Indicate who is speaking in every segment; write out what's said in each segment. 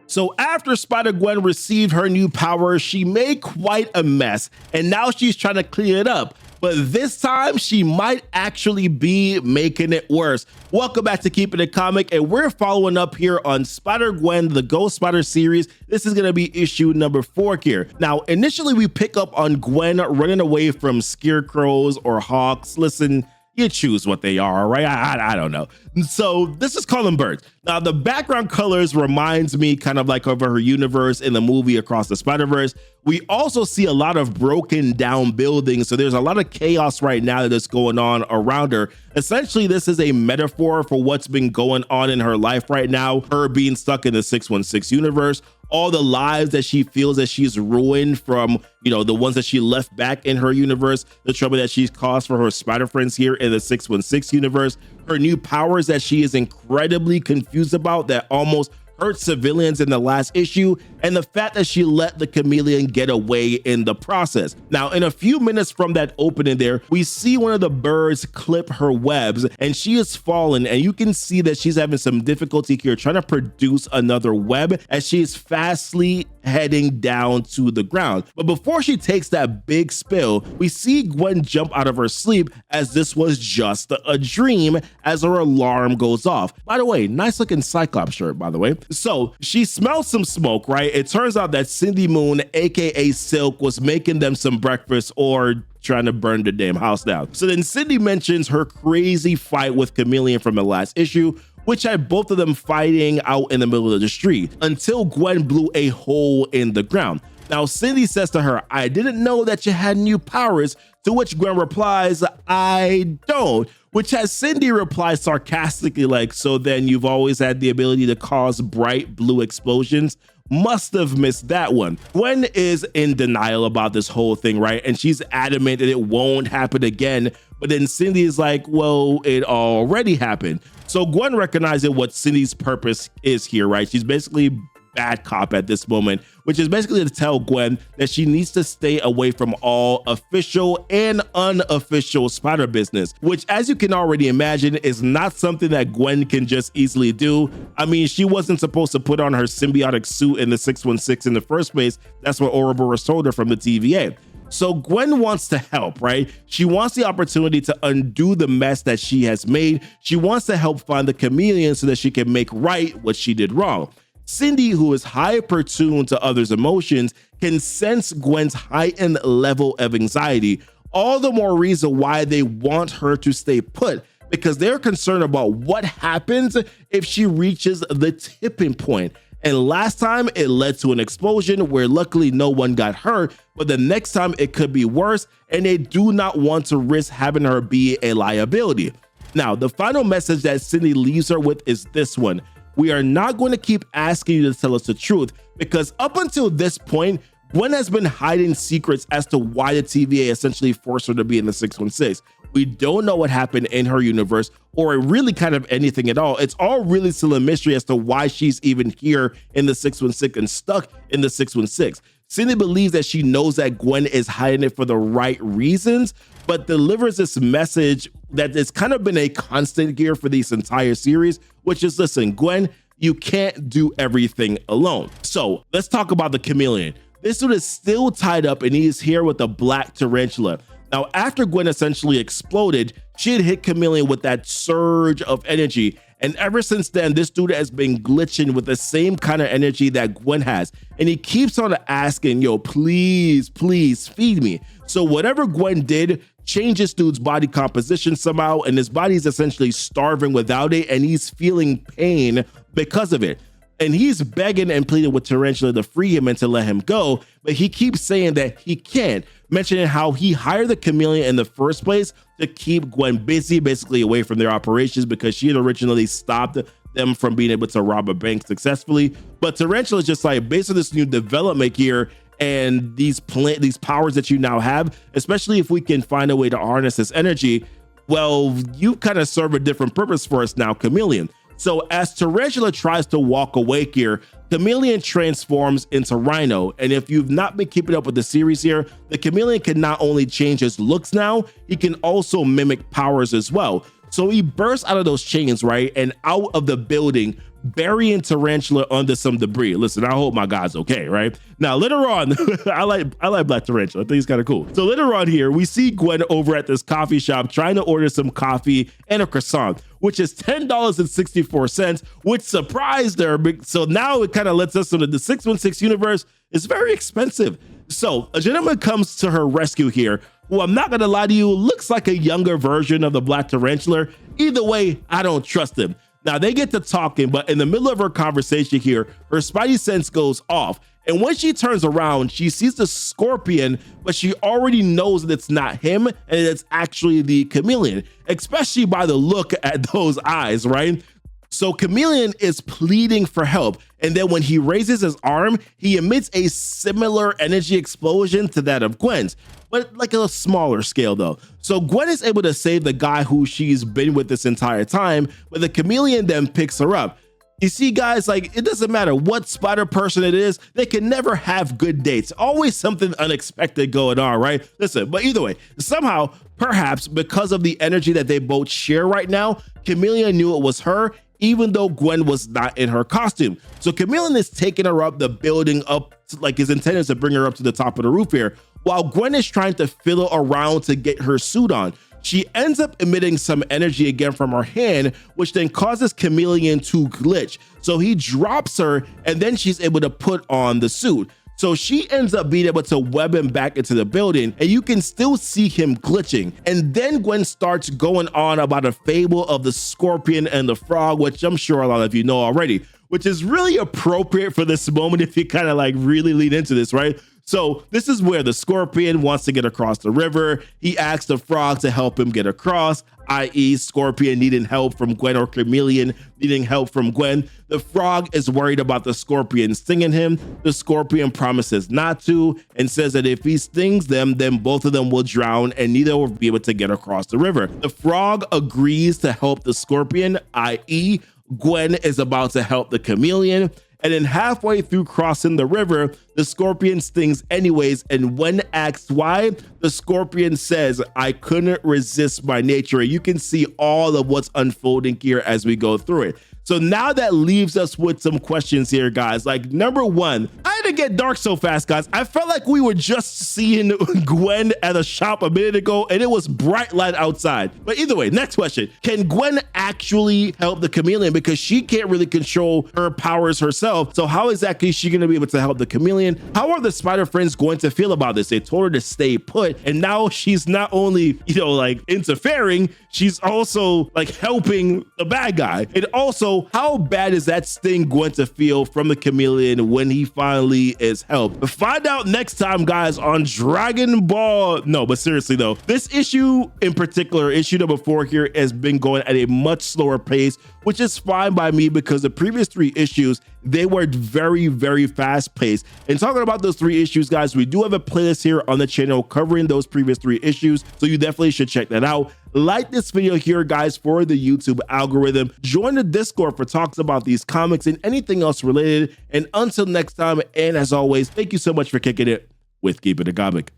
Speaker 1: So after Spider Gwen received her new power, she made quite a mess, and now she's trying to clean it up. But this time, she might actually be making it worse. Welcome back to Keepin' It Comic, and we're following up here on Spider Gwen, the Ghost Spider series. This is gonna be issue number 4 here. Now, initially we pick up on Gwen running away from scarecrows or hawks. Listen, you choose what they are, right? I don't know. So this is calling birds. Now the background colors reminds me kind of like of her universe in the movie Across the Spider-Verse. We also see a lot of broken down buildings. So there's a lot of chaos right now that's going on around her. Essentially, this is a metaphor for what's been going on in her life right now. Her being stuck in the 616 universe, all the lives that she feels that she's ruined from, you know, the ones that she left back in her universe, the trouble that she's caused for her spider friends here in the 616 universe, her new powers that she is incredibly confused about that almost hurt civilians in the last issue, and the fact that she let the chameleon get away in the process. Now, in a few minutes from that opening there, we see one of the birds clip her webs, and she is fallen, and you can see that she's having some difficulty here trying to produce another web as she is fastly heading down to the ground. But before she takes that big spill, we see Gwen jump out of her sleep as this was just a dream as her alarm goes off. By the way, nice looking Cyclops shirt, by the way. So she smells some smoke, right? It turns out that Cindy Moon, aka Silk, was making them some breakfast or trying to burn the damn house down. So then Cindy mentions her crazy fight with Chameleon from the last issue, which had both of them fighting out in the middle of the street until Gwen blew a hole in the ground. Now, Cindy says to her, "I didn't know that you had new powers," to which Gwen replies, "I don't," which has Cindy reply sarcastically like, "So then you've always had the ability to cause bright blue explosions? Must have missed that one." Gwen is in denial about this whole thing, right? And she's adamant that it won't happen again. But then Cindy is like, well, it already happened. So Gwen recognizes what Cindy's purpose is here, right? She's basically bad cop at this moment, which is basically to tell Gwen that she needs to stay away from all official and unofficial spider business, which, as you can already imagine, is not something that Gwen can just easily do. I mean, she wasn't supposed to put on her symbiotic suit in the 616 in the first place. That's what Ouroboros told her from the TVA. So Gwen wants to help, right? She wants the opportunity to undo the mess that she has made. She wants to help find the chameleon so that she can make right what she did wrong. Cindy, who is hyper-tuned to others' emotions, can sense Gwen's heightened level of anxiety. All the more reason why they want her to stay put, because they're concerned about what happens if she reaches the tipping point. And last time it led to an explosion where luckily no one got hurt, but the next time it could be worse, and they do not want to risk having her be a liability. Now, the final message that Cindy leaves her with is this one: we are not going to keep asking you to tell us the truth, because up until this point, Gwen has been hiding secrets as to why the TVA essentially forced her to be in the 616. We don't know what happened in her universe, or really kind of anything at all. It's all really still a mystery as to why she's even here in the 616 and stuck in the 616. Cindy believes that she knows that Gwen is hiding it for the right reasons, but delivers this message that has kind of been a constant here for this entire series, which is, listen, Gwen, you can't do everything alone. So let's talk about the chameleon. This dude is still tied up and he is here with a black tarantula. Now, after Gwen essentially exploded, she had hit Chameleon with that surge of energy. And ever since then, this dude has been glitching with the same kind of energy that Gwen has. And he keeps on asking, yo, please, please feed me. So whatever Gwen did changed this dude's body composition somehow, and his body's essentially starving without it, and he's feeling pain because of it. And he's begging and pleading with Tarantula to free him and to let him go, but he keeps saying that he can't, mentioning how he hired the chameleon in the first place to keep Gwen busy, basically away from their operations, because she had originally stopped them from being able to rob a bank successfully. But Tarantula is just like, based on this new development here and these powers that you now have, especially if we can find a way to harness this energy, well, you kind of serve a different purpose for us now, Chameleon. So as Tarantula tries to walk away here, Chameleon transforms into Rhino. And if you've not been keeping up with the series here, the Chameleon can not only change his looks now, he can also mimic powers as well. So he bursts out of those chains, right? And out of the building burying Tarantula under some debris. Listen, I hope my guy's okay, right? Now, later on, I like Black Tarantula. I think he's kind of cool. So later on here, we see Gwen over at this coffee shop trying to order some coffee and a croissant, which is $10.64, which surprised her. So now it kind of lets us know that the 616 universe is very expensive. So a gentleman comes to her rescue here, who, I'm not gonna lie to you, looks like a younger version of the Black Tarantula. Either way, I don't trust him. Now they get to talking, but in the middle of her conversation here, her spidey sense goes off. And when she turns around, she sees the scorpion, but she already knows that it's not him and it's actually the chameleon, especially by the look at those eyes, right? So Chameleon is pleading for help. And then when he raises his arm, he emits a similar energy explosion to that of Gwen's, but like a smaller scale though. So Gwen is able to save the guy who she's been with this entire time, but the Chameleon then picks her up. You see, guys, like, it doesn't matter what spider person it is, they can never have good dates. Always something unexpected going on, right? Listen, but either way, somehow, perhaps because of the energy that they both share right now, Chameleon knew it was her, even though Gwen was not in her costume. So Chameleon is taking her up the building up, like his intent is to bring her up to the top of the roof here, while Gwen is trying to fiddle around to get her suit on. She ends up emitting some energy again from her hand, which then causes Chameleon to glitch. So he drops her and then she's able to put on the suit. So she ends up being able to web him back into the building, and you can still see him glitching. And then Gwen starts going on about a fable of the scorpion and the frog, which I'm sure a lot of you know already, which is really appropriate for this moment if you kind of like really lean into this, right? So this is where the scorpion wants to get across the river. He asks the frog to help him get across, i.e. scorpion needing help from Gwen or chameleon needing help from Gwen. The frog is worried about the scorpion stinging him. The scorpion promises not to and says that if he stings them, then both of them will drown and neither will be able to get across the river. The frog agrees to help the scorpion, i.e. Gwen is about to help the chameleon. And then halfway through crossing the river, the scorpion stings anyways. And when asked why, the scorpion says, I couldn't resist my nature. You can see all of what's unfolding here as we go through it. So now that leaves us with some questions here, guys. Like, number one, I didn't get dark so fast, guys. I felt like we were just seeing Gwen at a shop a minute ago and it was bright light outside. But either way, next question. Can Gwen actually help the chameleon? Because she can't really control her powers herself. So how exactly is she going to be able to help the chameleon? How are the spider friends going to feel about this? They told her to stay put. And now she's not only, like interfering, she's also like helping the bad guy. And also, how bad is that sting going to feel from the chameleon when he finally is helped? But find out next time, guys, on Dragon Ball. No, but seriously though, this issue in particular, issue number 4 here, has been going at a much slower pace, which is fine by me because the previous 3 issues, they were very, very fast paced. And talking about those 3 issues, guys, we do have a playlist here on the channel covering those previous 3 issues. So you definitely should check that out. Like this video here, guys, for the YouTube algorithm. Join the Discord for talks about these comics and anything else related. And until next time, and as always, thank you so much for kicking it with Keepin' the Comic.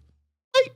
Speaker 1: Bye.